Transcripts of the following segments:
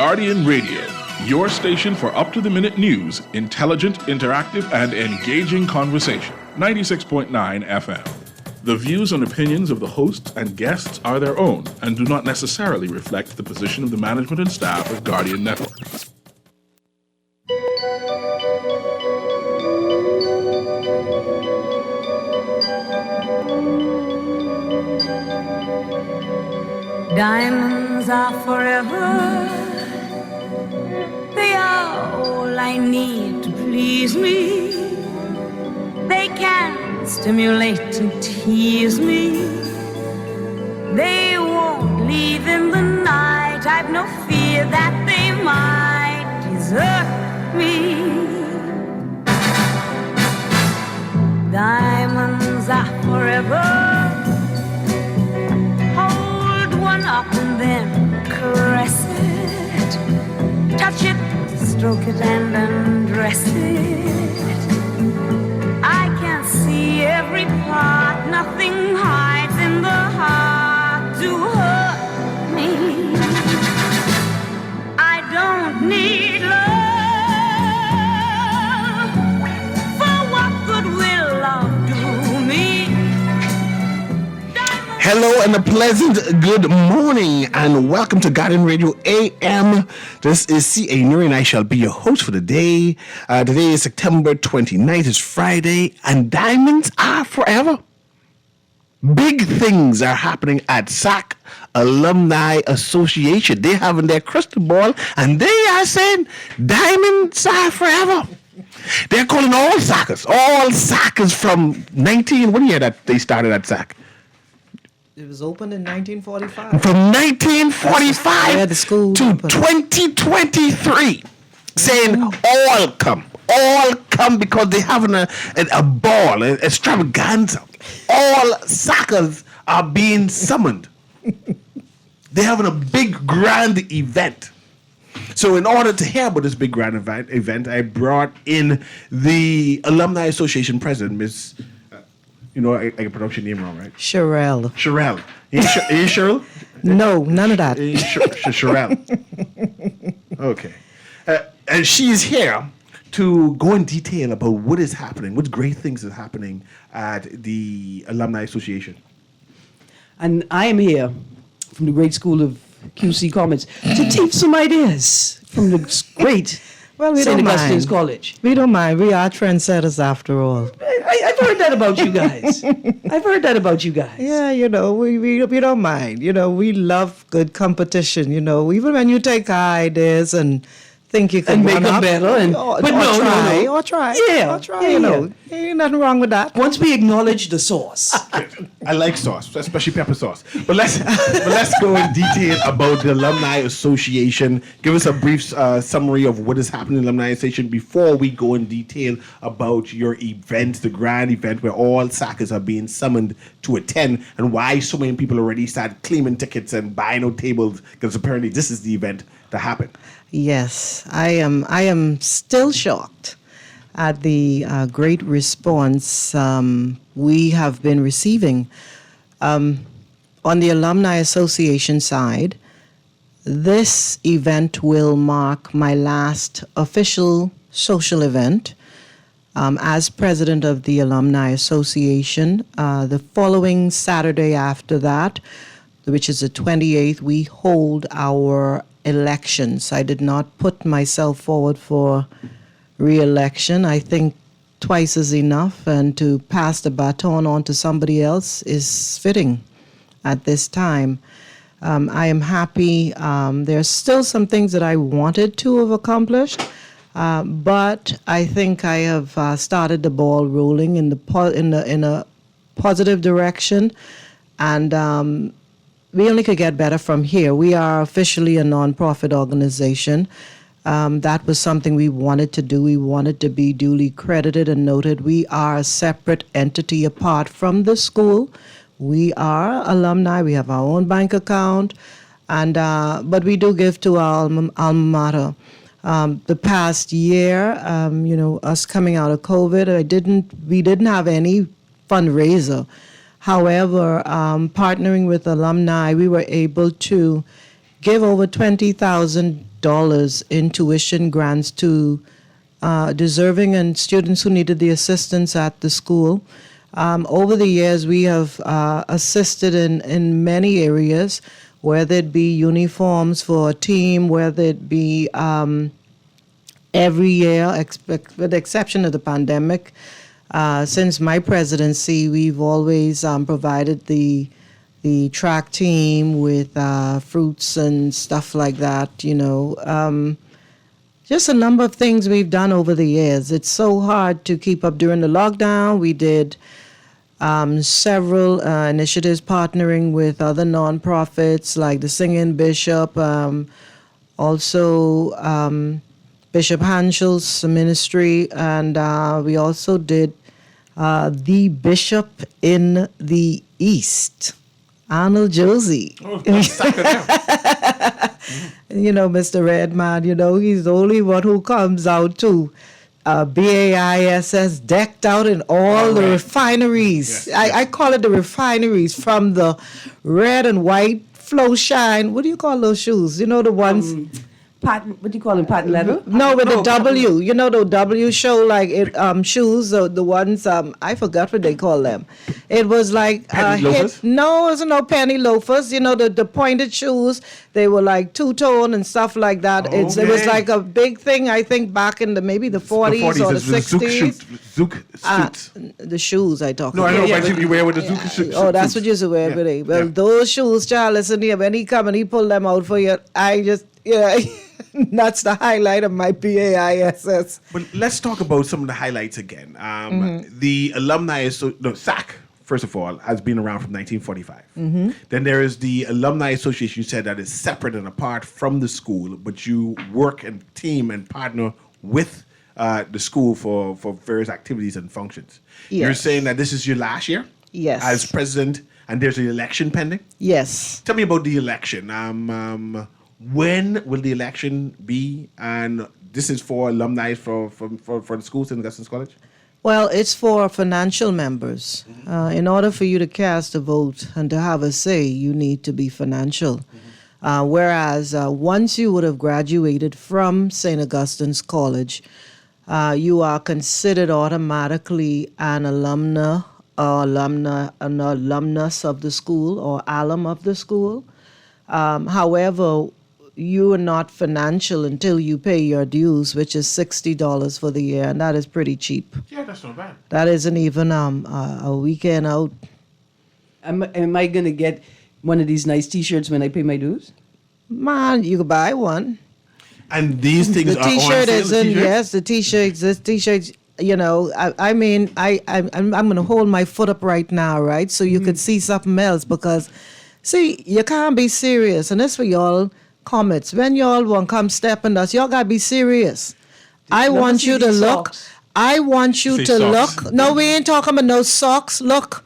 Guardian Radio, your station for up-to-the-minute news, intelligent, interactive, and engaging conversation. 96.9 FM. The views and opinions of the hosts and guests are their own and do not necessarily reflect the position of the management and staff of Guardian Network. Diamonds are forever. They are all I need to please me. They can stimulate and tease me. They won't leave in the night. I've no fear that they might desert me. Diamonds are forever. Up and then caress it, touch it, stroke it and undress it. I can see every part, nothing hides in the heart to hurt me. I don't need love, for what good will love do me? Hello and a pleasant good morning and welcome to Guardian Radio AM. This is C.A. Newry and I shall be your host for the day. Today is September 29th, it's Friday, and diamonds are forever. Big things are happening at SAC Alumni Association. They're having their crystal ball and they are saying diamonds are forever. They're calling all SACers from what year that they started at SAC? It was opened in 1945. From 1945 the school to opened. 2023, saying all come because they're having a ball, an extravaganza. All suckers are being summoned. They're having a big grand event. So in order to hear about this big grand event, I brought in the Alumni Association president, Miss... I can pronounce your name wrong, right? Sherelle. Sherelle. Ain't Cheryl? No, none of that. Sherelle. Okay. And she is here to go in detail about what is happening, what great things are happening at the Alumni Association. And I am here from the great school of QC Comments to teach some ideas from the great we St. don't Augustine's mind. College. We don't mind. We are trendsetters after all. I've heard that about you guys. Yeah, we don't mind. We love good competition. Even when you take ideas and think you can And make one them up, better, or try. Yeah, Ain't nothing wrong with that. Once we acknowledge the source. I like sauce, especially pepper sauce. But let's go in detail about the Alumni Association. Give us a brief summary of what is happening in the Alumni Association before we go in detail about your event, the grand event where all SACers are being summoned to attend, and why so many people already started claiming tickets and buying out tables, because apparently this is the event that happened. Yes, I am still shocked at the great response we have been receiving. On the Alumni Association side, this event will mark my last official social event as president of the Alumni Association. The following Saturday after that, which is the 28th, we hold our elections. I did not put myself forward for re-election. I think twice is enough, and to pass the baton on to somebody else is fitting at this time. I am happy. There's still some things that I wanted to have accomplished, but I think I have started the ball rolling in a positive direction, and we only could get better from here. We are officially a nonprofit organization. That was something we wanted to do. We wanted to be duly credited and noted. We are a separate entity apart from the school. We are alumni. We have our own bank account, and but we do give to our alma mater. The past year, us coming out of COVID, we didn't have any fundraiser. However, partnering with alumni, we were able to give over $20,000 in tuition grants to deserving and students who needed the assistance at the school. Over the years, we have assisted in many areas, whether it be uniforms for a team, whether it be every year, with the exception of the pandemic. Since my presidency, we've always provided the track team with fruits and stuff like that, just a number of things we've done over the years. It's so hard to keep up during the lockdown. We did several initiatives partnering with other nonprofits like the Singing Bishop, also Bishop Hanschel's ministry, and we also did the Bishop in the East, Arnold Josie. Oh, that's Saka now. Mr. Redman, he's the only one who comes out to BAISS decked out in all the refineries. Yes. I call it the refineries, from the red and white flow shine. What do you call those shoes? The ones... Patent, what do you call them? Patent leather? No, with the W. The W show like it shoes, the ones I forgot what they call them. It was like Penny loafers? No, it was no penny loafers. The pointed shoes. They were like two-tone and stuff like that. It was like a big thing. I think back in maybe the 40s or the 60s. Zouk suits. The shoes I talk No, about. I know, but you wear with the Zouk suits. Oh, that's what you used to wear today. Well, those shoes, child, listen here. When he come and he pull them out for you, I just, that's the highlight of my BAISS. But let's talk about some of the highlights again. The alumni, SAC, first of all, has been around from 1945. Then there is the Alumni Association, you said, that is separate and apart from the school, but you work and team and partner with the school for various activities and functions. Yes. You're saying that this is your last year? Yes. As president, and there's an election pending? Yes. Tell me about the election. When will the election be? And this is for alumni for the schools in Augustin's College? Well, it's for financial members. In order for you to cast a vote and to have a say, you need to be financial. Whereas once you would have graduated from St. Augustine's College, you are considered automatically an alumna or an alumnus of the school or alum of the school. However, you are not financial until you pay your dues, which is $60 for the year, and that is pretty cheap. Yeah, that's not bad. That isn't even a weekend out. Am I going to get one of these nice T-shirts when I pay my dues? Man, you could buy one. And these things The are T-shirt on sale? isn't. Yes, the T-shirts. This T-shirts. I'm going to hold my foot up right now, right, so you could see something else, because, see, you can't be serious, and this for y'all comments. When y'all want to come step in us, y'all got to be serious. I Let me want see you to these look. socks. I want you Say to socks. look. No, we ain't talking about no socks. Look,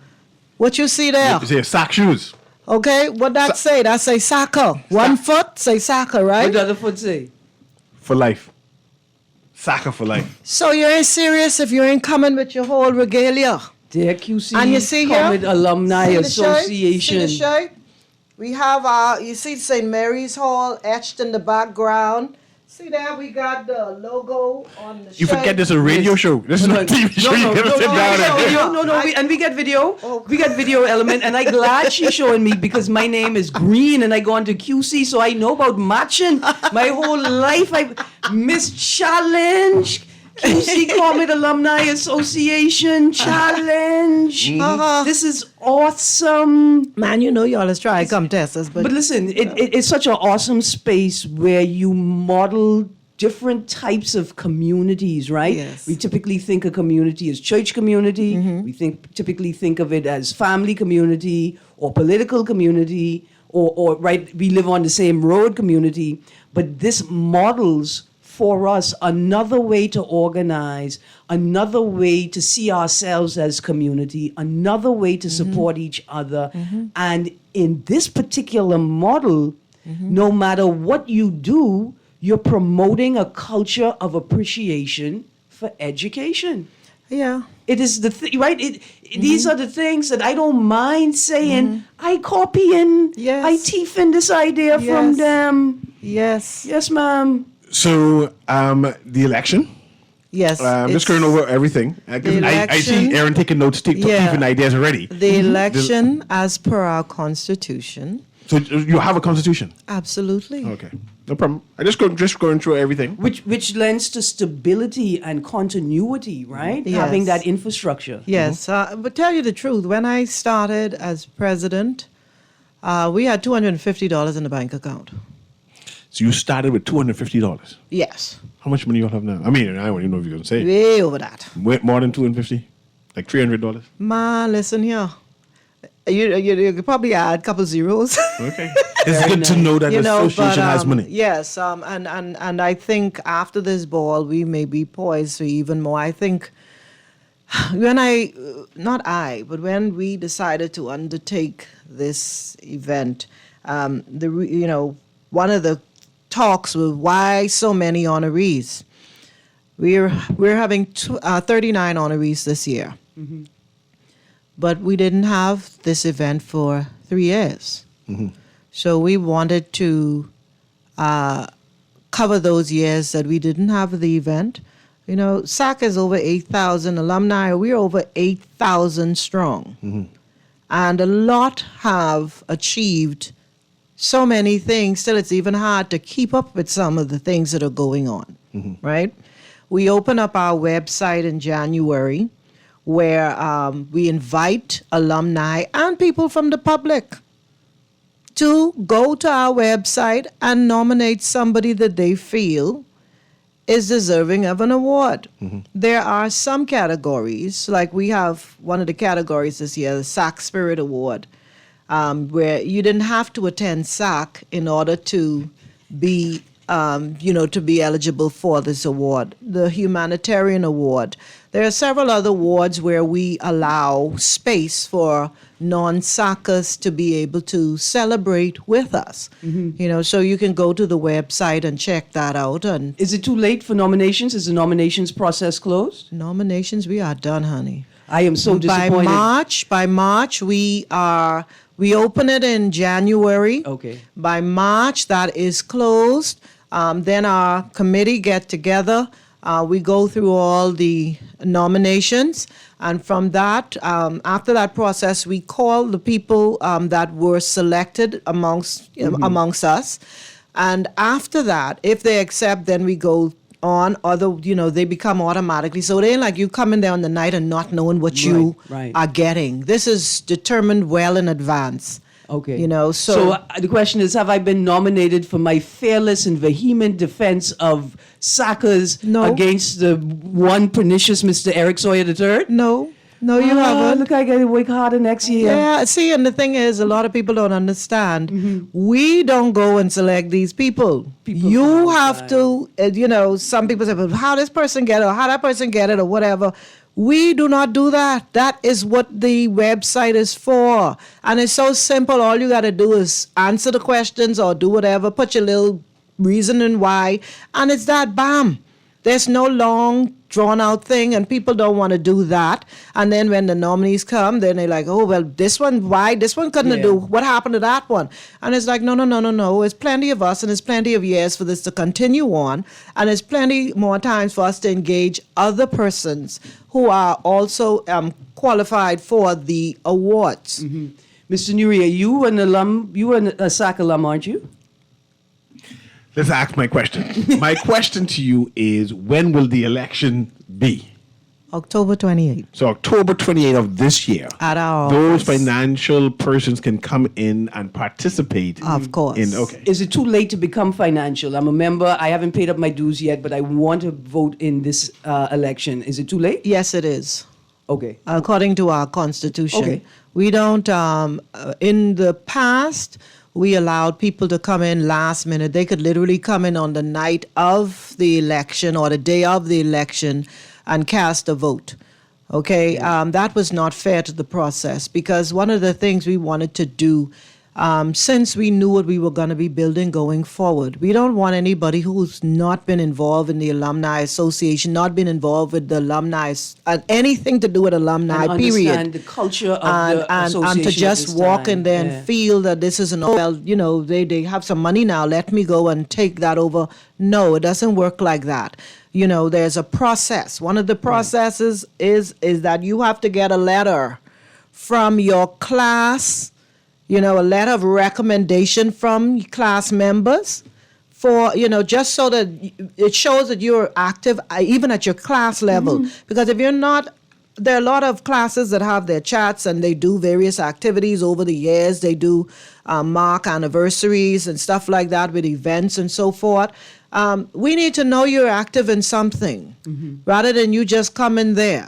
what you see there. You say sock shoes. Okay, what that say? That say soccer. One foot say soccer, What right? the other foot say? For life. Soccer for life. So you ain't serious if you ain't coming with your whole regalia. Dear QC And you see here? Comet Alumni See the shirt? Association. See the shirt? We have you see St. Mary's Hall etched in the background. See there, we got the logo on the shirt. You forget this is a radio show. This is not a TV show. You gotta sit down and And we got video. Oh. We got video element, and I'm glad she's showing me, because my name is Green, and I go on to QC, so I know about matching. My whole life, I Miss Challenge, QC Comet Alumni Association Challenge. This is awesome. Man, y'all is trying to come test us, But listen, it's such an awesome space where you model different types of communities, right? Yes. We typically think a community as church community. We typically think of it as family community or political community or right, we live on the same road community. But this models for us another way to organize, another way to see ourselves as community, another way to support each other. And in this particular model, no matter what you do, you're promoting a culture of appreciation for education. yeah. It is right. These are the things that I don't mind saying. I copy and Yes. I thief in this idea from Yes. them. Yes. Yes, ma'am. So, the election. Yes. I'm just it's- going over everything. I see election- Aaron taking notes, Yeah. keeping ideas already. The election, as per our constitution, So you have a constitution. absolutely. Okay, no problem. I just going through everything. Which lends to stability and continuity, right? Yes. Having that infrastructure. Yes, but tell you the truth, when I started as president, we had $250 in the bank account. So you started with $250. Yes, How much money you have now? I mean, I don't even know if you're gonna say it. way over that. More than $250, like $300. Ma, listen here. You could probably add a couple zeros. Okay, it's good to know that the association has money. Yes, and I think after this ball, we may be poised for even more. I think when but when we decided to undertake this event, one of the talks was why so many honorees. We're having 39 honorees this year. But we didn't have this event for 3 years. So we wanted to cover those years that we didn't have the event. You know, SAC is over 8,000 alumni. We're over 8,000 strong. And a lot have achieved so many things. Still, it's even hard to keep up with some of the things that are going on, right? We open up our website in January, where we invite alumni and people from the public to go to our website and nominate somebody that they feel is deserving of an award. There are some categories, like we have one of the categories this year, the SAC Spirit Award, where you didn't have to attend SAC in order to be to be eligible for this award. The Humanitarian Award. There are several other awards where we allow space for non-SACers to be able to celebrate with us. So you can go to the website and check that out. And Is it too late for nominations? Is the nominations process closed? nominations, we are done, honey. I am so disappointed. By March, we open it in January. Okay. By March, that is closed. Then our committee get together. We go through all the nominations, and from that, after that process, we call the people that were selected amongst us, and after that, if they accept, then we go on. They become automatically. So it ain't like you come in there on the night and not knowing what you Right. are getting. This is determined well in advance. Okay. So the question is, have I been nominated for my fearless and vehement defense of SACers No. against the one pernicious Mr. Eric Sawyer III? no, you haven't. Look, I got to work harder next year. Yeah, see, and the thing is, a lot of people don't understand. We don't go and select these people. You have to, some people say, well, how this person get it, or how that person get it, or whatever. We do not do that. That is what the website is for. And it's so simple. All you got to do is answer the questions or do whatever, put your little reasoning why, and it's that, bam. There's no long, drawn-out thing, and people don't want to do that. And then when the nominees come, then they're like, oh, well, this one, why? This one couldn't do. What happened to that one? And it's like, no. There's plenty of us, and there's plenty of years for this to continue on. And there's plenty more times for us to engage other persons who are also qualified for the awards. Mr. Newry, are you an alum? You are a SAC alum, aren't you? Let's ask my question. My question to you is, when will the election be? October 28th. So October 28th of this year. At our Those office. financial persons can come in and participate. Of course. Okay. Is it too late to become financial? I'm a member. I haven't paid up my dues yet, but I want to vote in this election. Is it too late? Yes, it is. Okay. According to our constitution. Okay. We don't, in the past, we allowed people to come in last minute. They could literally come in on the night of the election or the day of the election and cast a vote. Okay, that was not fair to the process, because one of the things we wanted to do since we knew what we were going to be building going forward. We don't want anybody who's not been involved in the Alumni Association, not been involved with the alumni, anything to do with alumni, and period. understand the culture of the association and to at just this walk time. in there and feel that this is they have some money now, let me go and take that over. No, it doesn't work like that. There's a process. One of the processes is that you have to get a letter from your class, a letter of recommendation from class members for, just so that it shows that you're active even at your class level. Because if you're not, there are a lot of classes that have their chats and they do various activities over the years. They do mark anniversaries and stuff like that with events and so forth. We need to know you're active in something rather than you just come in there.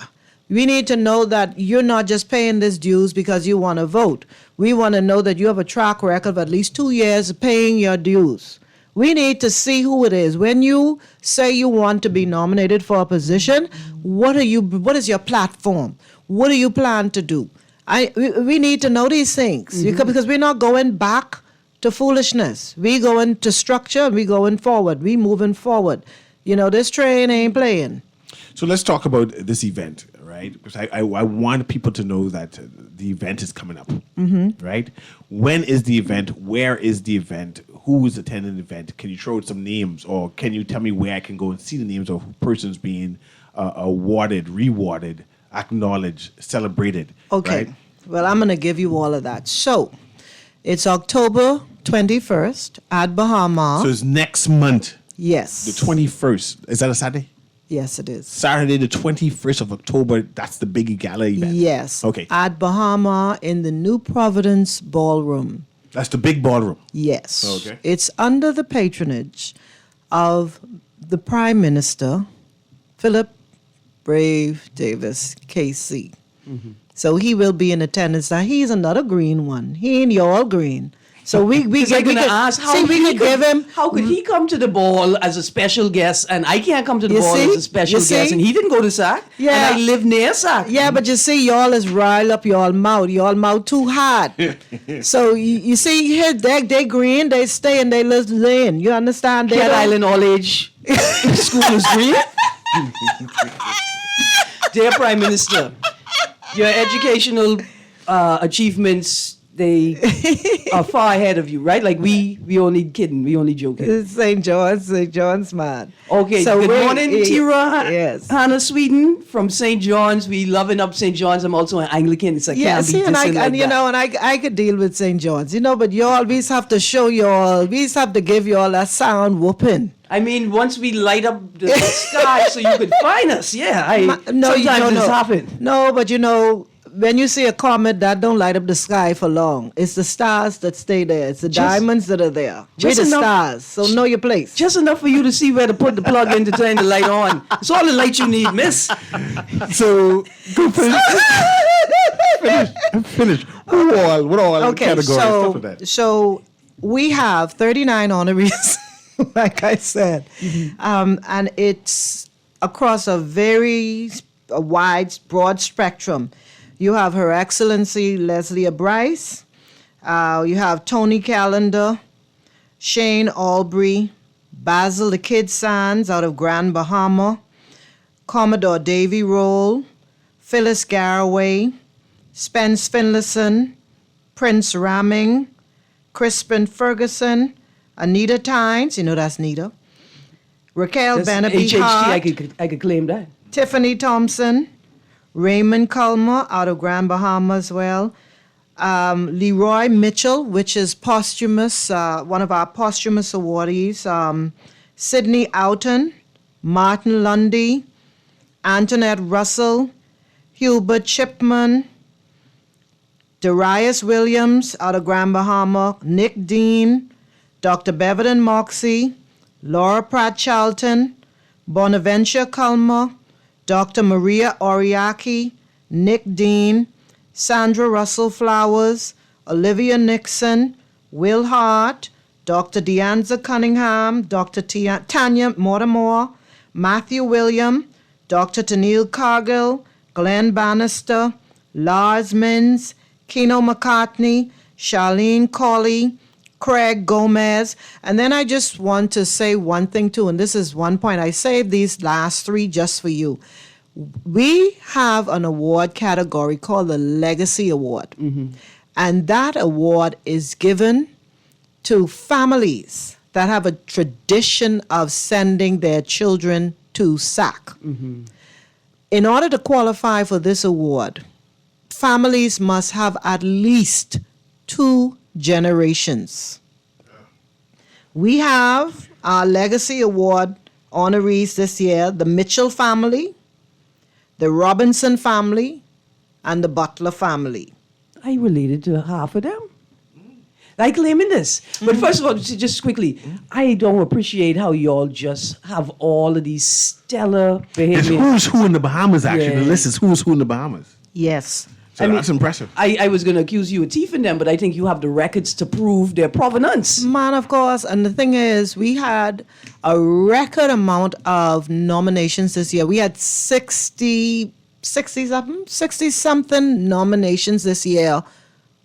We need to know that you're not just paying this dues because you want to vote. We want to know that you have a track record of at least 2 years of paying your dues. We need to see who it is. When you say you want to be nominated for a position, what is your platform? What do you plan to do? We need to know these things because we're not going back to foolishness. We going to structure, we going forward, we moving forward. This train ain't playing. So let's talk about this event, right? Because I want people to know that the event is coming up, right? When is the event? Where is the event? Who is attending the event? Can you throw out some names, or can you tell me where I can go and see the names of persons being awarded, rewarded, acknowledged, celebrated? Okay. Right? Well, I'm going to give you all of that. So, it's October 21st at Bahama. So it's next month, Yes. the 21st. Is that a Saturday? Yes, it is. Saturday, the 21st of October. That's the big gala event. Yes. Okay. At Bahama in the New Providence Ballroom. That's the big ballroom. Yes. Okay. It's under the patronage of the Prime Minister, Philip Brave Davis, KC. So he will be in attendance. Now, he's another green one. He ain't all green. So we I'm going to ask how how could he come to the ball as a special guest and I can't come to the You ball see? as a special You see? guest, and he didn't go to SAC Yeah. and I live near SAC. Yeah, but you see, y'all is rile up y'all mouth too hard. So you see, here they green, they stay and they lane. You understand? They Cat don't- Island All Age School is green. Dear Prime Minister, your educational achievements, they are far ahead of you, right? Like we only kidding, we only joking. It's St. John's, man. Okay, So good we're- morning, Tira. Yes. Hannah Sweden from St. John's. We loving up St. John's. I'm also an Anglican. It's like Yeah, can't see, be and dissing like that. I could deal with St. John's, but y'all, we just have to show y'all, we just have to give y'all a sound whooping. I mean, once we light up the sky so you could find us, yeah. Sometimes this happens. No, but when you see a comet, that don't light up the sky for long. It's the stars that stay there. It's the diamonds that are there. We're just the enough- stars, so know your place. Just enough for you to see where to put the plug in to turn the light on. It's all the light you need, miss. So go finish. What all Okay, categories? Stuff like that. so we have 39 honorees, like I said, and it's across a very wide, broad spectrum. You have Her Excellency Leslie Bryce. You have Tony Callender, Shane Albury, Basil the Kid Sands out of Grand Bahama, Commodore Davy Roll, Phyllis Garraway, Spence Finlayson, Prince Ramming, Crispin Ferguson, Anita Tynes, that's Nita, Raquel That's Benaby HHT, Hart, I could claim that. Tiffany Thompson, Raymond Culmer out of Grand Bahama as well, Leroy Mitchell, which is posthumous, one of our posthumous awardees, Sydney Oughton, Martin Lundy, Antoinette Russell, Hubert Chipman, Darius Williams out of Grand Bahama, Nick Dean, Dr. Beverton Moxie, Laura Pratt Charlton, Bonaventure Culmer, Dr. Maria Oriaki, Nick Dean, Sandra Russell Flowers, Olivia Nixon, Will Hart, Dr. Deanza Cunningham, Dr. Tanya Mortimer, Matthew William, Dr. Tennille Cargill, Glenn Bannister, Lars Mins, Keno McCartney, Charlene Colley, Craig Gomez. And then I just want to say one thing too, and this is one point. I saved these last three just for you. We have an award category called the Legacy Award. And that award is given to families that have a tradition of sending their children to SAC. In order to qualify for this award, families must have at least 2 generations. We have our Legacy Award honorees this year, the Mitchell family, the Robinson family, and the Butler family. I related to half of them. I claiming this. But first of all, just quickly, I don't appreciate how y'all just have all of these stellar It's behavior. who's who in the Bahamas, actually. Yeah. The list is who's who in the Bahamas. Yes. So that's impressive. I was going to accuse you of thieving them, but I think you have the records to prove their provenance. Man, of course. And the thing is, we had a record amount of nominations this year. We had 60 something nominations this year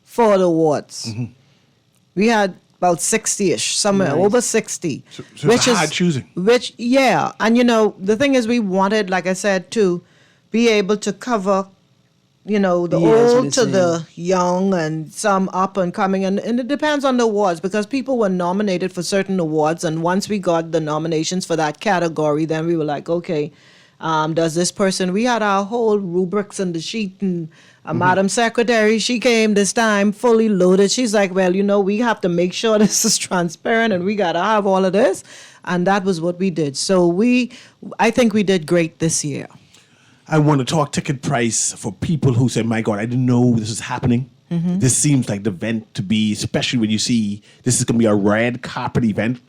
for the awards. We had about 60-ish, somewhere over 60. So it's hard choosing. Yeah. And, the thing is, we wanted, like I said, to be able to cover, the Yes, old to missing. the young and some up and coming. And it depends on the awards because people were nominated for certain awards. And once we got the nominations for that category, then we were like, okay, does this person, we had our whole rubrics in the sheet and Madam Secretary, she came this time fully loaded. She's like, well, we have to make sure this is transparent and we got to have all of this. And that was what we did. So I think we did great this year. I want to talk ticket price for people who say, my God, I didn't know this is happening. This seems like the event to be, especially when you see this is going to be a red carpet event.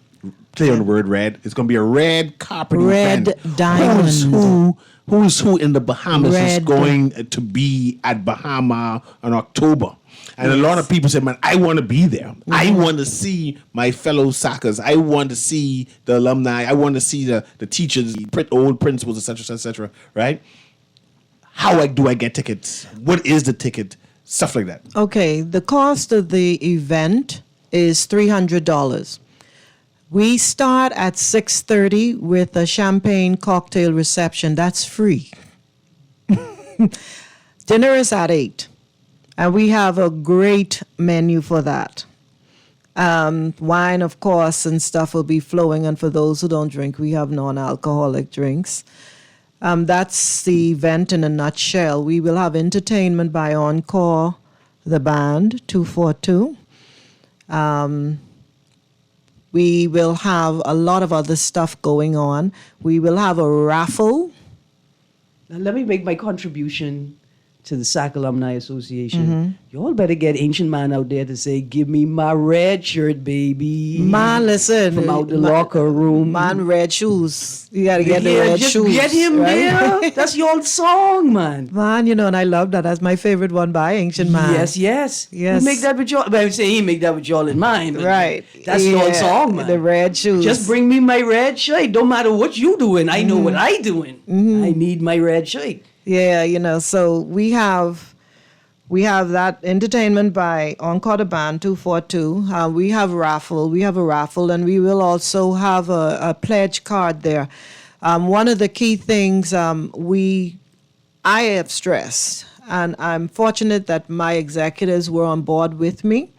Play on the word red. It's going to be a red carpet event. Red diamond. Who's who in the Bahamas is Red. going to be at Bahama in October? And a lot of people say, man, I want to be there. I want to see my fellow Sackers. I want to see the alumni. I want to see the teachers, old principals, et cetera, right? How do I get tickets? What is the ticket? Stuff like that. Okay, the cost of the event is $300. We start at 6:30 with a champagne cocktail reception. That's free. Dinner is at 8, and we have a great menu for that. Wine, of course, and stuff will be flowing, and for those who don't drink, we have non-alcoholic drinks. That's the event in a nutshell. We will have entertainment by Encore, the band, 242. We will have a lot of other stuff going on. We will have a raffle. Now, let me make my contribution to the SAC Alumni Association. You all better get Ancient Man out there to say, give me my red shirt, baby. Man, listen. From out the locker room. Man, red shoes. You got to get the Yeah, red just shoes. get him right? there. That's your old song, man. Man, and I love that. That's my favorite one by Ancient Man. Yes. Yes. You make that with y'all. But I would say he make that with y'all in mind. but Right. That's your old song, man. The red shoes. Just bring me my red shirt. Don't matter what you doing. I know what I doing. I need my red shirt. Yeah, so we have that entertainment by Encore the Band 242. We have a raffle, and we will also have a pledge card there. One of the key things I have stressed, and I'm fortunate that my executives were on board with me,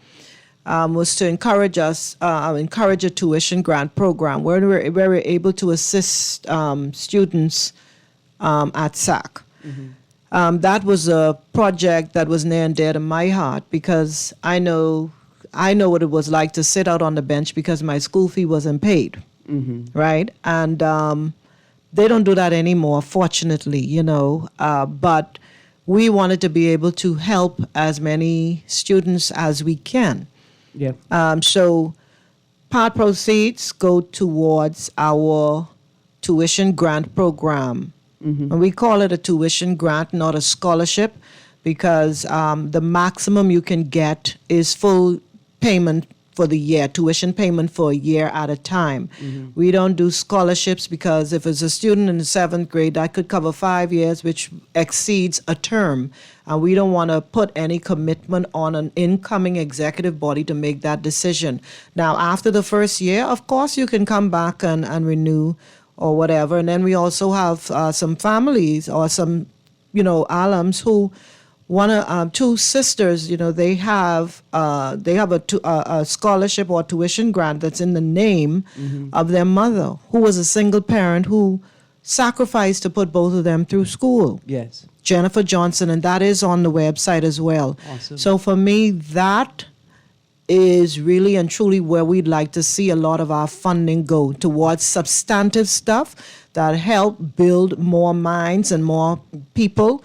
was to encourage a tuition grant program where we're able to assist students at SAC. That was a project that was near and dear to my heart because I know what it was like to sit out on the bench because my school fee wasn't paid, right? And they don't do that anymore, fortunately, but we wanted to be able to help as many students as we can. Yeah. So part proceeds go towards our tuition grant program. And we call it a tuition grant, not a scholarship, because the maximum you can get is full payment for the year, tuition payment for a year at a time. We don't do scholarships because if it's a student in the 7th grade, that could cover 5 years, which exceeds a term. And we don't want to put any commitment on an incoming executive body to make that decision. Now, after the first year, of course, you can come back and renew or whatever. And then we also have some families or some, alums who two sisters, they have a scholarship or tuition grant that's in the name of their mother, who was a single parent who sacrificed to put both of them through school. Yes. Jennifer Johnson, and that is on the website as well. Awesome. So for me, that is really and truly where we'd like to see a lot of our funding go, towards substantive stuff that help build more minds and more people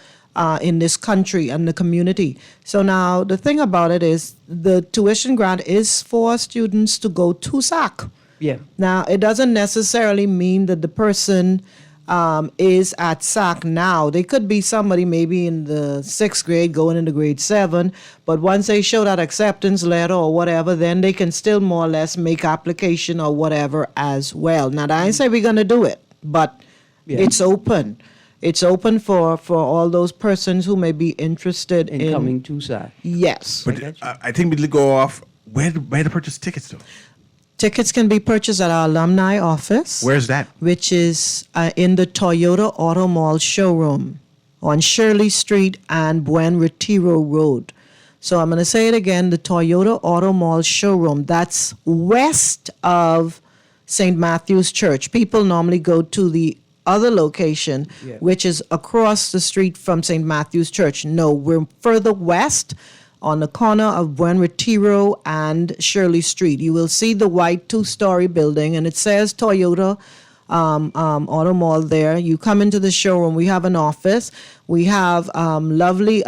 in this country and the community. So now the thing about it is the tuition grant is for students to go to SAC. Yeah. Now, it doesn't necessarily mean that the person is at SAC now. They could be somebody maybe in the 6th grade going into grade 7, but once they show that acceptance letter or whatever, then they can still more or less make application or whatever as well. Now, I ain't say we're going to do it, but it's open. It's open for all those persons who may be interested in coming to SAC. Yes. But I think we'd go off where to purchase tickets to. Tickets can be purchased at our alumni office. Where's that? Which is in the Toyota Auto Mall showroom on Shirley Street and Buen Retiro Road. So I'm going to say it again, the Toyota Auto Mall showroom. That's west of St. Matthew's Church. People normally go to the other location, which is across the street from St. Matthew's Church. No, we're further west on the corner of Buen Retiro and Shirley Street. You will see the white 2-story building, and it says Toyota Auto Mall there. You come into the showroom. We have an office. We have a lovely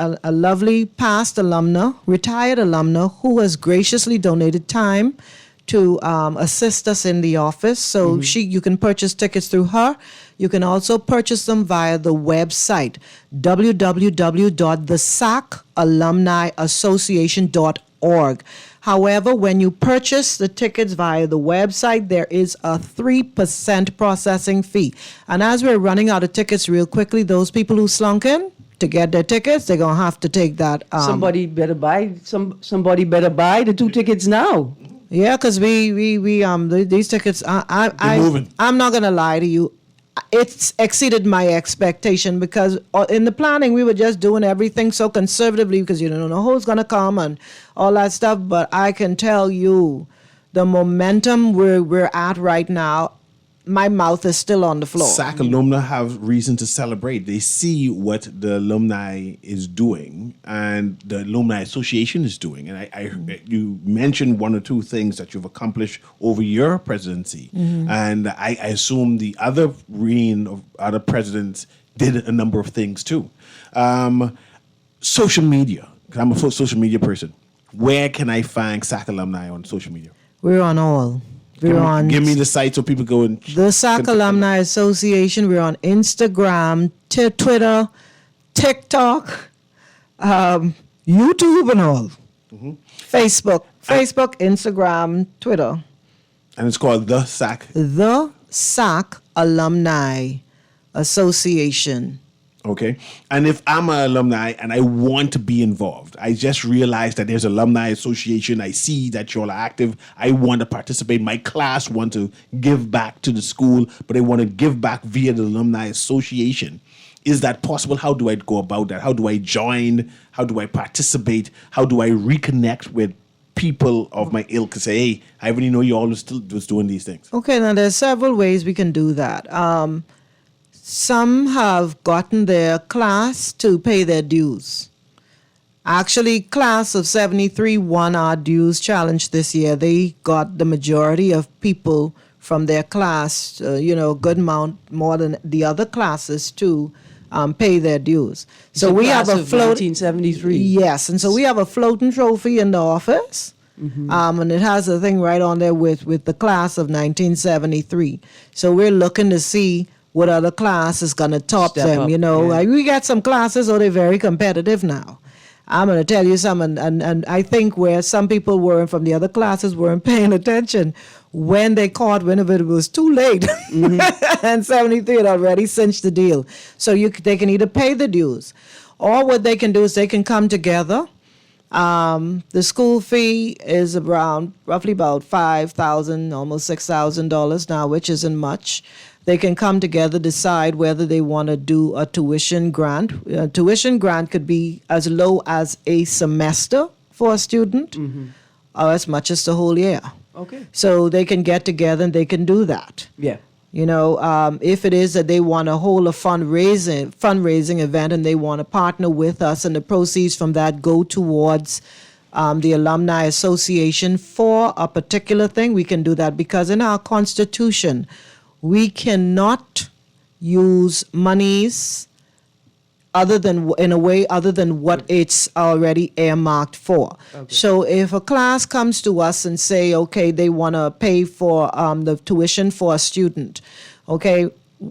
past alumna, retired alumna, who has graciously donated time to assist us in the office. So you can purchase tickets through her. You can also purchase them via the website, www.thesacalumniassociation.org. However, when you purchase the tickets via the website, there is a 3% processing fee. And as we're running out of tickets real quickly, those people who slunk in to get their tickets, they're going to have to take that. Somebody better buy the 2 tickets now. Yeah, because these tickets, moving. I'm not going to lie to you. It's exceeded my expectation because in the planning, we were just doing everything so conservatively because you don't know who's going to come and all that stuff. But I can tell you the momentum we're at right now, my mouth is still on the floor. SAC alumni have reason to celebrate. They see what the alumni is doing and the alumni association is doing. And you mentioned 1 or 2 things that you've accomplished over your presidency. And I assume the other reign of other presidents did a number of things too. Social media, 'cause I'm a social media person. Where can I find SAC alumni on social media? We're on all. Give me the site so people go and... The SAC Alumni Association. We're on Instagram, Twitter, TikTok, YouTube and all. Facebook, Instagram, Twitter. And it's called The SAC? The SAC Alumni Association. Okay. And if I'm an alumni and I want to be involved, I just realized that there's alumni association. I see that you're active. I want to participate. My class want to give back to the school, but they want to give back via the alumni association. Is that possible? How do I go about that? How do I join? How do I participate? How do I reconnect with people of my ilk to say, hey, I already know you all was doing these things? Okay, now there's several ways we can do that. Some have gotten their class to pay their dues. Actually, class of 73 won our dues challenge this year. They got the majority of people from their class, good amount more than the other classes to pay their dues. So we have a float. 1973. Yes, and so we have a floating trophy in the office. And it has a thing right on there with the class of 1973. So we're looking to see what other class is going to top Step them, up, We got some classes, they're very competitive now. I'm going to tell you something, and I think where some people weren't from the other classes weren't paying attention, when they caught wind of it, it was too late. And 73 had already cinched the deal. So they can either pay the dues, or what they can do is they can come together. The school fee is roughly about $5,000, almost $6,000 now, which isn't much. They can come together, decide whether they want to do a tuition grant. Tuition grant could be as low as a semester for a student, or as much as the whole year. Okay. So they can get together and they can do that. Yeah. You know, if it is that they want to hold a fundraising event and they want to partner with us, and the proceeds from that go towards the Alumni Association for a particular thing, we can do that, because in our Constitution, we cannot use monies in a way other than what it's already earmarked for. Okay. So if a class comes to us and say, okay, they want to pay for the tuition for a student, okay,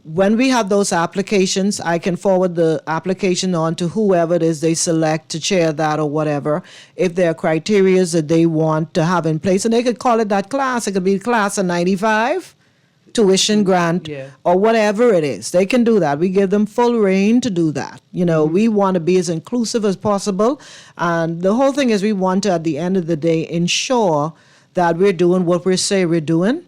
when we have those applications, I can forward the application on to whoever it is they select to chair that or whatever, if there are criteria that they want to have in place. And they could call it that class. It could be class of 95. Tuition grant, or whatever it is. They can do that. We give them full reign to do that. You know, we want to be as inclusive as possible. And the whole thing is we want to, at the end of the day, ensure that we're doing what we say we're doing.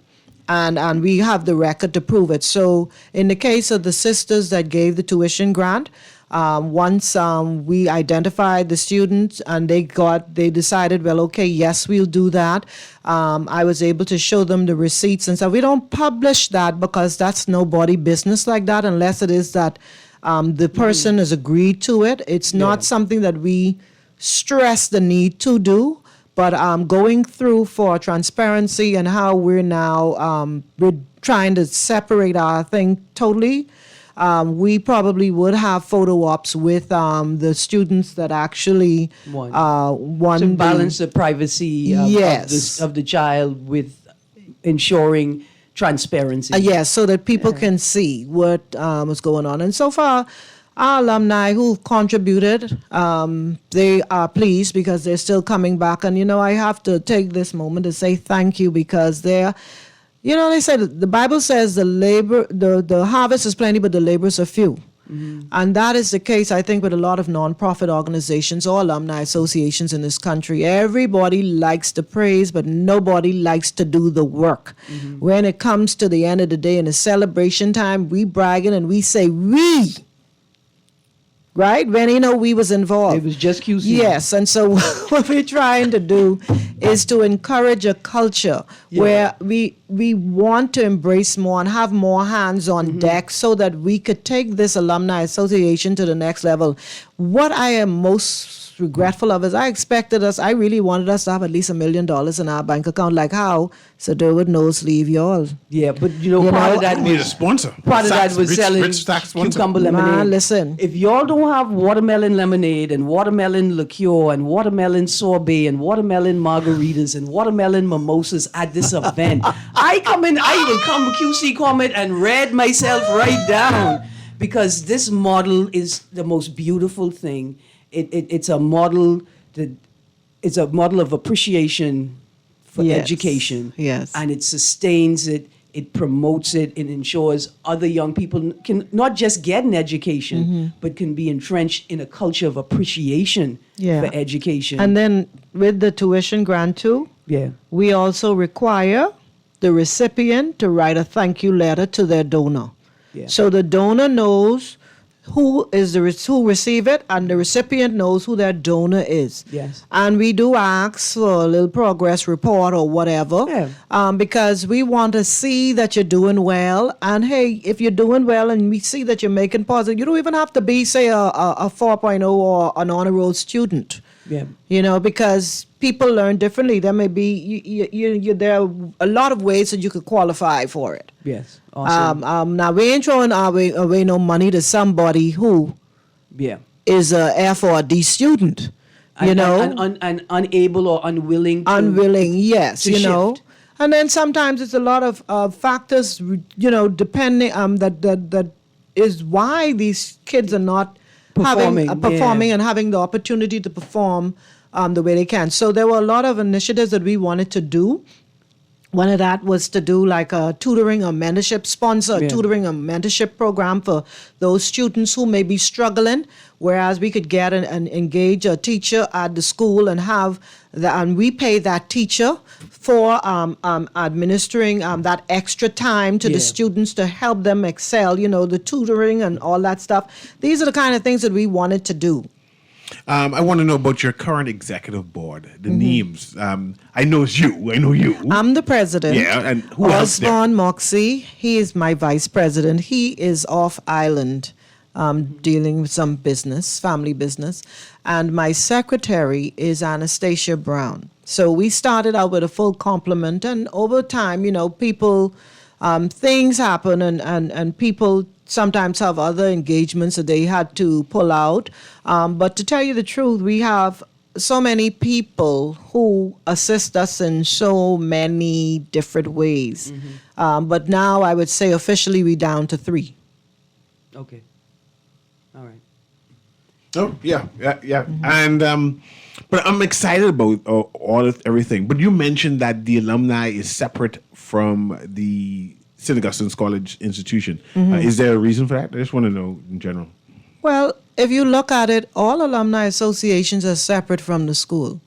And we have the record to prove it. So in the case of the sisters that gave the tuition grant, once we identified the students and they decided, well, okay, yes, we'll do that. I was able to show them the receipts and stuff. We don't publish that because that's nobody business like that, unless it is that the person has agreed to it. It's not something that we stress the need to do. But going through for transparency and how we're now we're trying to separate our thing totally. We probably would have photo ops with the students that actually won to balance the privacy of the child with ensuring transparency. Yes, so that people can see what was going on. And so far, our alumni who've contributed, they are pleased because they're still coming back. And, you know, I have to take this moment to say thank you, because they're, you know, they said, the Bible says the harvest is plenty, but the laborers are few. And that is the case, I think, with a lot of nonprofit organizations or alumni associations in this country. Everybody likes to praise, but nobody likes to do the work. When it comes to the end of the day and the celebration time, we bragging and we say, we. Right? When, you know, we was involved. It was just QC. Yes, and so what we're trying to do is to encourage a culture where we want to embrace more and have more hands on deck so that we could take this alumni association to the next level. What I am most regretful of is I really wanted us to have at least $1 million in our bank account, like how Sir Durwood knows leave y'all. Yeah, but part of that need a sponsor. Part of that was selling cucumber lemonade. Man, listen. If y'all don't have watermelon lemonade and watermelon liqueur and watermelon sorbet and watermelon margaritas and watermelon mimosas at this event, I even come QC comment and read myself right down, because this model is the most beautiful thing. It's a model of appreciation for education. Yes. And it sustains it, it promotes it, it ensures other young people can not just get an education, but can be entrenched in a culture of appreciation for education. And then with the tuition grant too, we also require the recipient to write a thank you letter to their donor. So the donor knows who receive it, and the recipient knows who their donor is. Yes. And we do ask for a little progress report or whatever, because we want to see that you're doing well. And hey, if you're doing well and we see that you're making positive, you don't even have to be, say, a 4.0 or an honor roll student. You know, because people learn differently. There may be there are a lot of ways that you could qualify for it. Yes. Awesome. Now we ain't throwing away no money to somebody who is a F or a D student. You know, and unable or unwilling. Yes. To you know, shift. and then sometimes it's a lot of factors. You know, depending that is why these kids are not Performing, performing yeah. and having the opportunity to perform the way they can. So there were a lot of initiatives that we wanted to do. One of that was to do like a tutoring or mentorship, sponsor a Yeah. tutoring or mentorship program for those students who may be struggling, whereas we could get and engage a teacher at the school and have and we pay that teacher for administering that extra time to the Yeah. students to help them excel, the tutoring and all that stuff. These are the kind of things that we wanted to do. I want to know about your current executive board, the names. I know it's you. I know you. I'm the president. Yeah, and who else there? Osborne Moxie, he is my vice president. He is off island dealing with some business, family business. And my secretary is Anastasia Brown. So we started out with a full complement, and over time, people, things happen, and people sometimes have other engagements that they had to pull out. But to tell you the truth, we have so many people who assist us in so many different ways. But now I would say officially we're down to 3. Okay. All right. Oh, yeah. And but I'm excited about everything. But you mentioned that the alumni is separate from the St. Augustine's College institution. Is there a reason for that? I just want to know in general. Well, if you look at it, all alumni associations are separate from the school.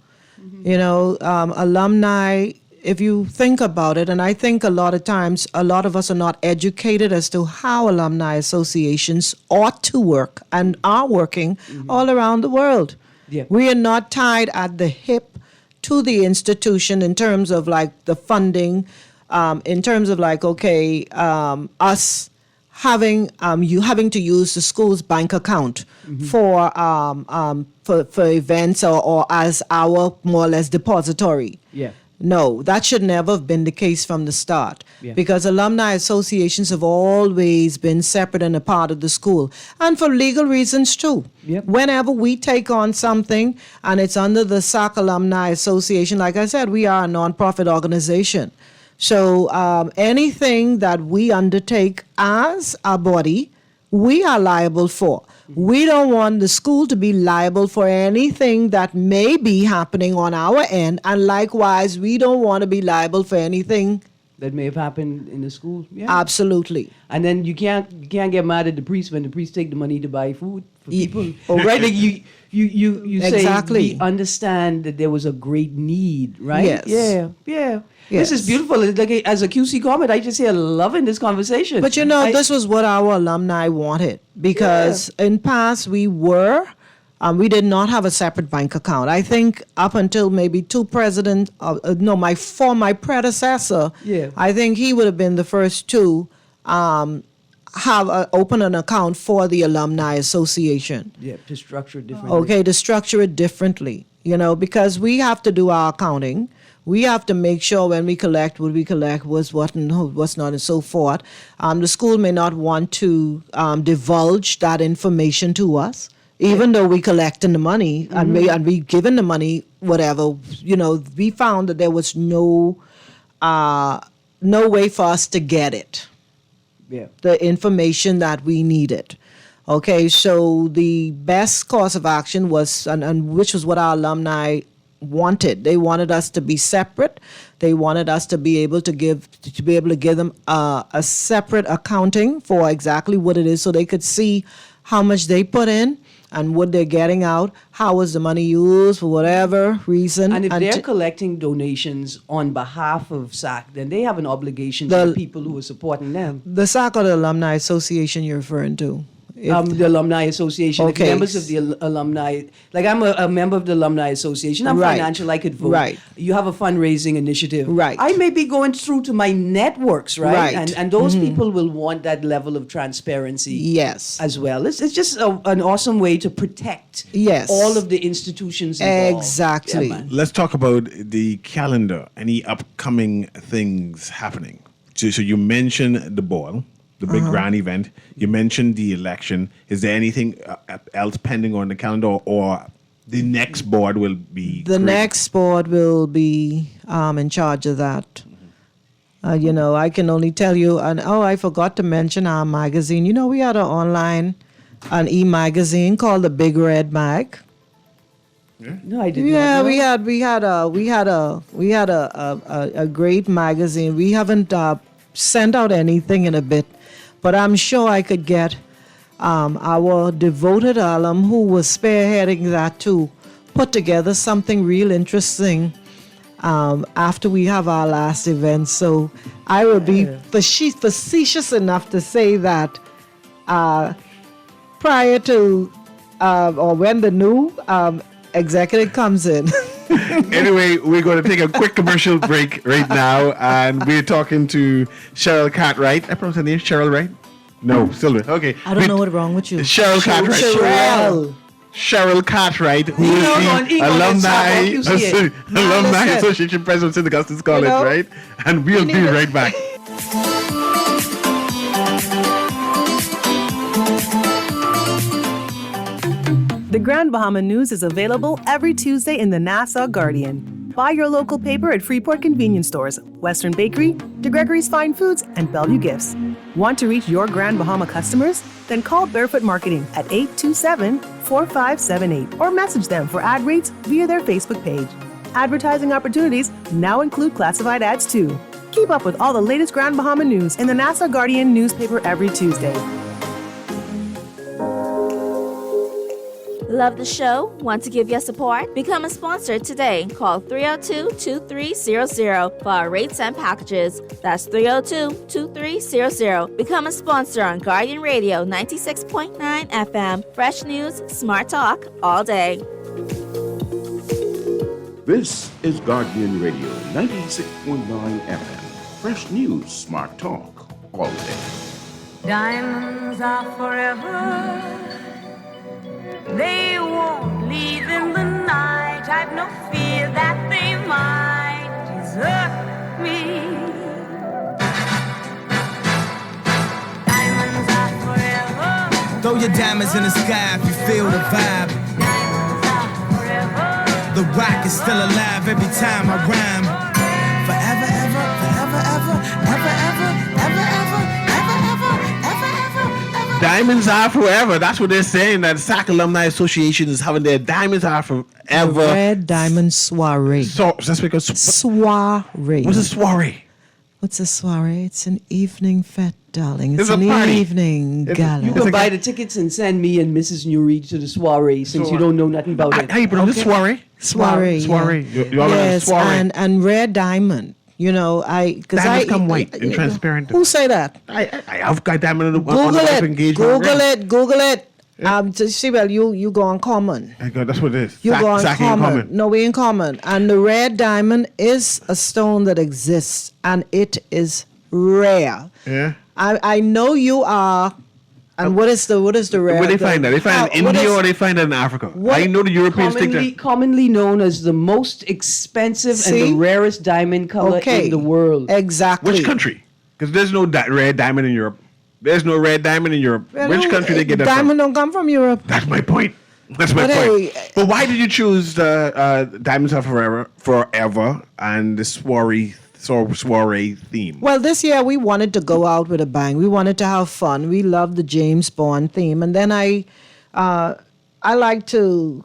Alumni, if you think about it, and I think a lot of times a lot of us are not educated as to how alumni associations ought to work and are working all around the world. Yeah. We are not tied at the hip to the institution in terms of like the funding, in terms of like, us having you having to use the school's bank account for events or as our more or less depository. Yeah. No, that should never have been the case from the start, Yeah. because alumni associations have always been separate and a part of the school, and for legal reasons too. Yep. Whenever we take on something and it's under the SAC Alumni Association, like I said, we are a nonprofit organization. So anything that we undertake as a body, we are liable for. We don't want the school to be liable for anything that may be happening on our end, and likewise, we don't want to be liable for anything. That may have happened in the school. Yeah. Absolutely. And then you can't get mad at the priest when the priest take the money to buy food for Ye- people. Oh, Right? Like you say Exactly. we understand that there was a great need, right? Yes. Yeah. This is Yes. beautiful. It's like as a QC comment, I just say I'm loving this conversation. But this was what our alumni wanted, because in past we did not have a separate bank account. I think up until maybe my predecessor, Yeah. I think he would have been the first to open an account for the Alumni Association. Yeah, to structure it differently. Okay, to structure it differently, because we have to do our accounting. We have to make sure when we collect what we collect, what's not, and so forth. The school may not want to divulge that information to us, even though we collecting the money and we giving the money, whatever. We found that there was no way for us to get it. Yeah. The information that we needed. Okay, so the best course of action was, and which was what our alumni wanted. They wanted us to be separate. They wanted us to be able to give them a separate accounting for exactly what it is, so they could see how much they put in and what they're getting out. How was the money used for whatever reason? And if they're collecting donations on behalf of SAC, then they have an obligation to The- the people who are supporting them. the SAC or the Alumni Association you're referring to? If- The Alumni Association, Okay. the members of the alumni, like I'm a member of the Alumni Association, I'm Right. financial, I could vote. Right. You have a fundraising initiative. Right. I may be going through to my networks, right? Right. And those people will want that level of transparency Yes. as well. It's just an awesome way to protect Yes. all of the institutions involved. Exactly. Yeah, man. Let's talk about the calendar. Any upcoming things happening? So you mentioned the ball, the big grand event. You mentioned the election. Is there anything else pending on the calendar, or the next board will be? The created? next board will be in charge of that. I can only tell you, and I forgot to mention our magazine. We had an online an e-magazine called the Big Red Mag. No, I didn't. Yeah, we had a great magazine. We haven't sent out anything in a bit, but I'm sure I could get our devoted alum who was spearheading that to put together something real interesting after we have our last event. So I will be facetious enough to say that prior to or when the new executive comes in. Anyway, we're going to take a quick commercial break right now, and we're talking to Cheryl Cartwright. I pronounced her name Cheryl, right? No, Sylvia. Okay. I don't know what's wrong with you. Cheryl Cartwright. Cheryl Cartwright, who is the Alumni Association President of St. Augustine's College, right? And we'll be right back. The Grand Bahama News is available every Tuesday in the Nassau Guardian. Buy your local paper at Freeport convenience stores, Western Bakery, DeGregory's Fine Foods, and Bellevue Gifts. Want to reach your Grand Bahama customers? Then call Barefoot Marketing at 827-4578 or message them for ad rates via their Facebook page. Advertising opportunities now include classified ads too. Keep up with all the latest Grand Bahama news in the Nassau Guardian newspaper every Tuesday. Love the show? Want to give your support? Become a sponsor today. Call 302-2300 for our rates and packages. That's 302-2300. Become a sponsor on Guardian Radio 96.9 FM. Fresh news, smart talk, all day. This is Guardian Radio 96.9 FM. Fresh news, smart talk, all day. Diamonds are forever. They won't leave in the night. I've no fear that they might desert me. Diamonds are forever. Throw your diamonds in the sky if you feel the vibe. Diamonds are forever. The rock is still alive every time I rhyme. Forever, ever, forever, ever, ever, ever, ever, ever, ever, ever, ever, ever, ever. Diamonds are forever. That's what they're saying. That SAC Alumni Association is having their Diamonds Are Forever. The Red Diamond Soiree. So that's because Soiree. What's a soiree? What's a soiree? It's an evening fete, darling. It's a an party. evening gala. You can buy the tickets and send me and Mrs. Newry to the soiree since you don't know nothing about it. How you pronounce it? Soiree? Soiree. Soiree. Yeah. You all know soiree. And Red Diamond. You know, Diamonds come white and transparent. Who say that? I've got diamond on Google the it. engagement. Google it. To see, well, you go on common. That's what it is. You go on Sac common. No, we in common. And the red diamond is a stone that exists, and it is rare. Yeah. I know you are. And what is the rare? Where they find that? They find it in India or they find it in Africa? I know the Europeans think that. Commonly known as the most expensive and the rarest diamond color in the world. Exactly. Which country? Because there's no red diamond in Europe. There's no red diamond in Europe. Well, Which country they get that diamond from? don't come from Europe. That's my point. That's my point. But why did you choose the Diamonds Are Forever and the soiree theme? Well, this year we wanted to go out with a bang. We wanted to have fun. We love the James Bond theme, and then I like to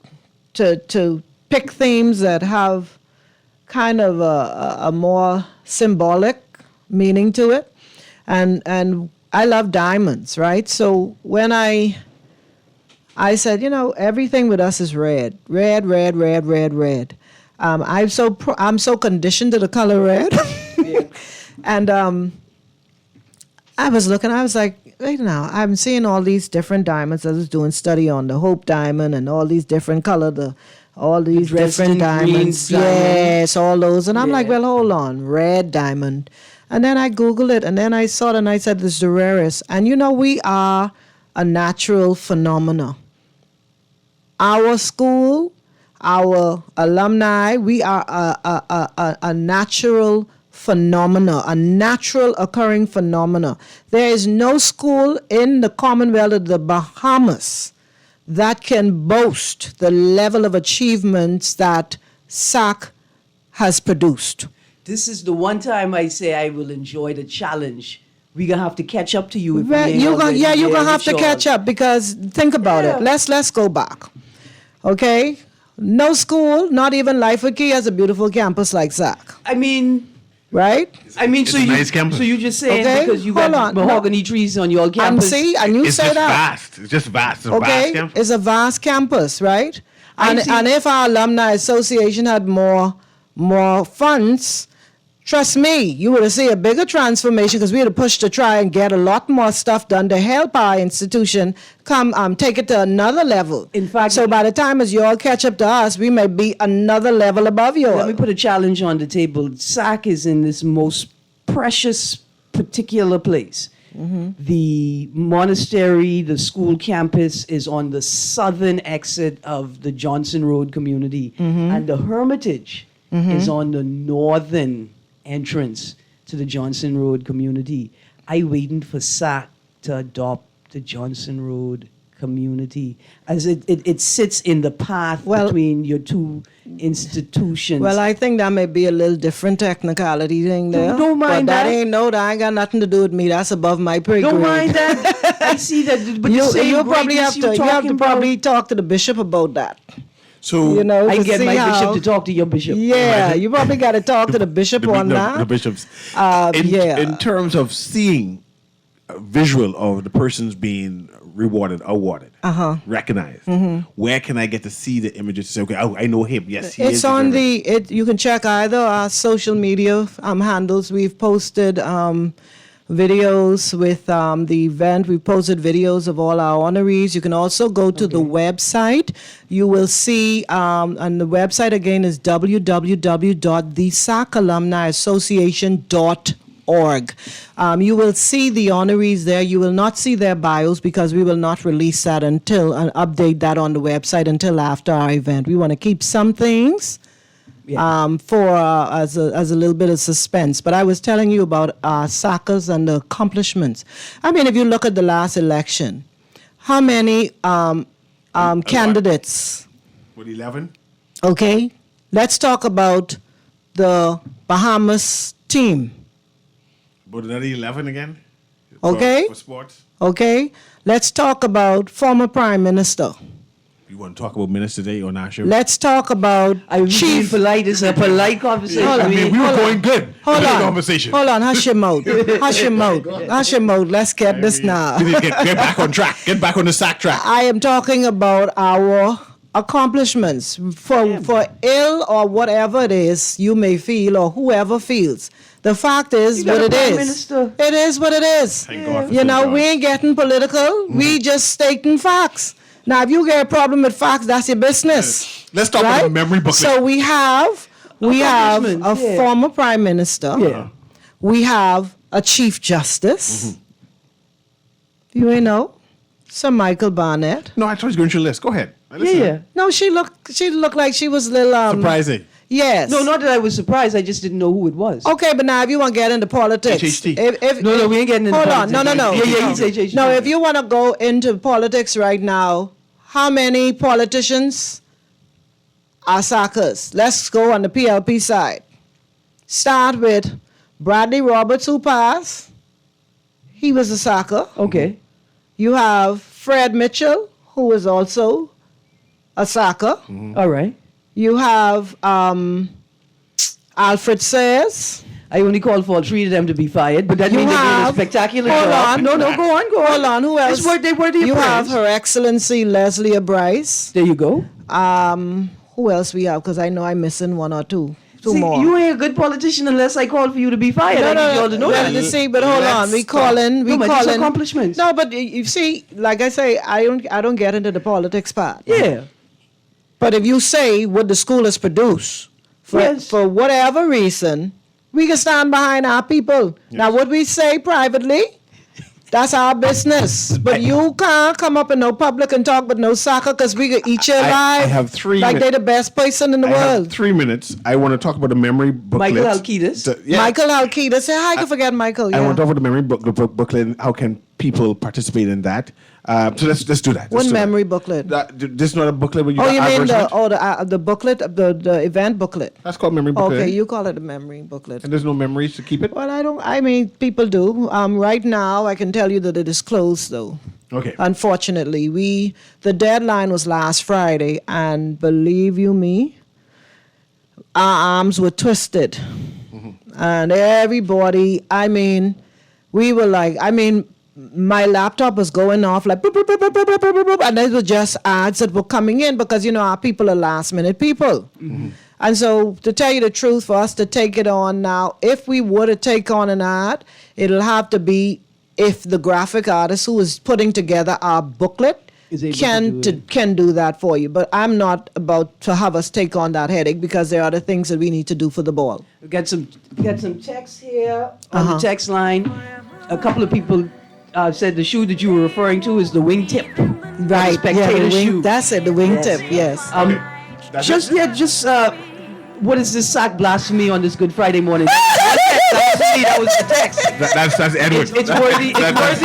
pick themes that have kind of a more symbolic meaning to it, and I love diamonds, right? So when I said, everything with us is red. I'm so conditioned to the color red. And I was looking, I was like, wait now, I'm seeing all these different diamonds. I was doing study on the Hope diamond and all these different color, all these different diamonds. Yes, all those. And I'm like, well, hold on, red diamond. And then I Googled it, and then I saw it, and I said, this is the rarest. And we are a natural phenomena. Our school, our alumni, we are a natural phenomena, a natural occurring phenomena. There is no school in the Commonwealth of the Bahamas that can boast the level of achievements that SAC has produced. This is the one time I say I will enjoy the challenge we're gonna have to catch up to you. If Well, we ain't you're gonna, already yeah, you're there gonna have with to y'all. catch up because think about Yeah. it. Let's go back. Okay, no school, not even Life with Key has a beautiful campus like Zach, I mean, right? It's a nice campus. so you just saying Okay, because you hold got on. mahogany trees on your And campus. see, and you It's say just that. vast. It's just vast. It's a vast Okay, campus. it's a vast campus, right? I And see. and if our alumni association had more funds, trust me, you would have seen a bigger transformation because we had to push to try and get a lot more stuff done to help our institution take it to another level. In fact- so by the time as you all catch up to us, we may be another level above you. Let me put a challenge on the table. SAC is in this most precious particular place. The monastery, the school campus is on the southern exit of the Johnson Road community, and the Hermitage is on the northern entrance to the Johnson Road community. I waiting for SAC to adopt the Johnson Road community as it sits in the path Well- between your two institutions. Well, I think that may be a little different technicality thing there. Don't mind but that. That ain't got nothing to do with me. That's above my pay grade. Don't mind that. I see that. But You, the same you probably greatness have to. You have talking to about- probably talk to the bishop about that. So You know, I to get see my how- bishop to talk to your bishop. Yeah, you probably got to talk to the bishop on that. the bishops. Yeah. In terms of seeing a visual of the persons being rewarded, awarded, recognized, where can I get to see the images to say, okay, I know him. Yes, he is. It's on you can check either our social media handles. We've posted videos with the event. We've posted videos of all our honorees. You can also go to the website. You will see, and the website again is www.thesacalumniassociation.org. You will see the honorees there. You will not see their bios because we will not release that until and update that on the website until after our event. We want to keep some things for as a little bit of suspense. But I was telling you about SACAs and the accomplishments. I mean, if you look at the last election, how many candidates? With 11? Okay, let's talk about the Bahamas team. But another 11 again? Okay. For sports? Okay, let's talk about former Prime Minister. You want to talk about Minister Day or not? Sure. Let's talk about I was being Chief. polite. It's a polite conversation. Hold on. I mean, we were going good. Hold Good on. conversation. Hold on. Hush your mouth. Hush your mouth. Hush your mouth. Let's get this now. We need to get back on track. Get back on the sack track. I am talking about our accomplishments for ill or whatever it is you may feel or whoever feels. The fact is You got what a it prime is. minister. It is what it is. Thank God for You know, St. we John. ain't getting political. We just stating facts. Now, if you get a problem with facts, that's your business. Let's talk about right? the memory booklet. So we have a Accomplishments, yeah. former prime minister. Yeah. We have a chief justice. You may know, Sir Michael Barnett. No, I thought you was going through the list. Go ahead. I listen. Yeah. No, she looked like she was a little Surprising. Yes. No, not that I was surprised. I just didn't know who it was. Okay, but now if you want to get into politics, HHT. No, we ain't getting into hold politics. on, no. Yeah, you say HHT. No, if you want to go into politics right now, how many politicians are suckers? Let's go on the PLP side. Start with Bradley Roberts, who passed. He was a sucker. Okay. You have Fred Mitchell, who is also a sucker. All right. You have Alfred Sayers. I only called for 3 of them to be fired, but that You means they did a have- spectacular hold job. on. No, go on. Hold on, who else? They were the You have praise. Her Excellency Leslie Bryce. There you go. Who else we have? Because I know I'm missing one or two. Two See, more. you ain't a good politician unless I call for you to be fired. I need you all to know Well, that. see, but hold on. We Let's calling. We No, but it's calling. accomplishments. No, but you see, like I say, I don't get into the politics part. Yeah. But if you say what the school has produced, Yes. for whatever reason, we can stand behind our people. Now, what we say privately, that's our business. But you can't come up in no public and talk with no soccer because we could eat you alive. I have 3 like minutes. they the best person in the I have world. 3 minutes. I want to talk about the memory booklet. Michael Alkidas. Yeah. Michael Alkida. Say, how you can forget Michael? I Yeah. want to talk about the memory booklet. How can people participate in that. So let's do that. What memory booklet? This is not a booklet where you Oh, you mean advertisement? the booklet, the event booklet? That's called memory booklet. Okay, you call it a memory booklet. And there's no memories to keep it? Well, I mean, people do. Right now, I can tell you that it is closed, though. Okay. Unfortunately, the deadline was last Friday, and believe you me, our arms were twisted. And everybody, I mean, we were like, my laptop was going off like boop, boop, boop, boop, boop, boop, boop, boop, and it was just ads that were coming in because, our people are last minute people. And so to tell you the truth, for us to take it on now, if we were to take on an ad, it'll have to be if the graphic artist who is putting together our booklet can do that for you. But I'm not about to have us take on that headache because there are other things that we need to do for the ball. We've got some text here on the text line. A couple of people said the shoe that you were referring to is the wingtip. Right, Spectator shoe. That's it, the wingtip, yes. What is this sack blasphemy on this Good Friday morning? That was the text. That's Edward. It's worthy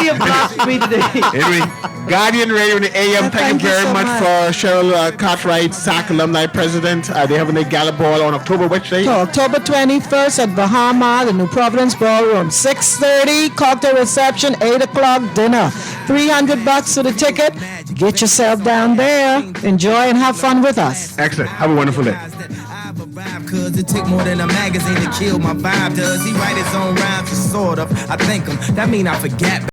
of blasphemy today. Edward, Guardian Radio in the AM, thank you very much for Cheryl Cartwright, SAC alumni president. They're having a gala ball on October which day? So October 21st at Bahama, the New Providence Ballroom. 6:30, cocktail reception, 8 o'clock, dinner. $300 for the ticket. Get yourself down there. Enjoy and have fun with us. Excellent. Have a wonderful day. Cause it take more than a magazine to kill my vibe. Does he write his own rhymes? Sort of. I think him. That mean I forget.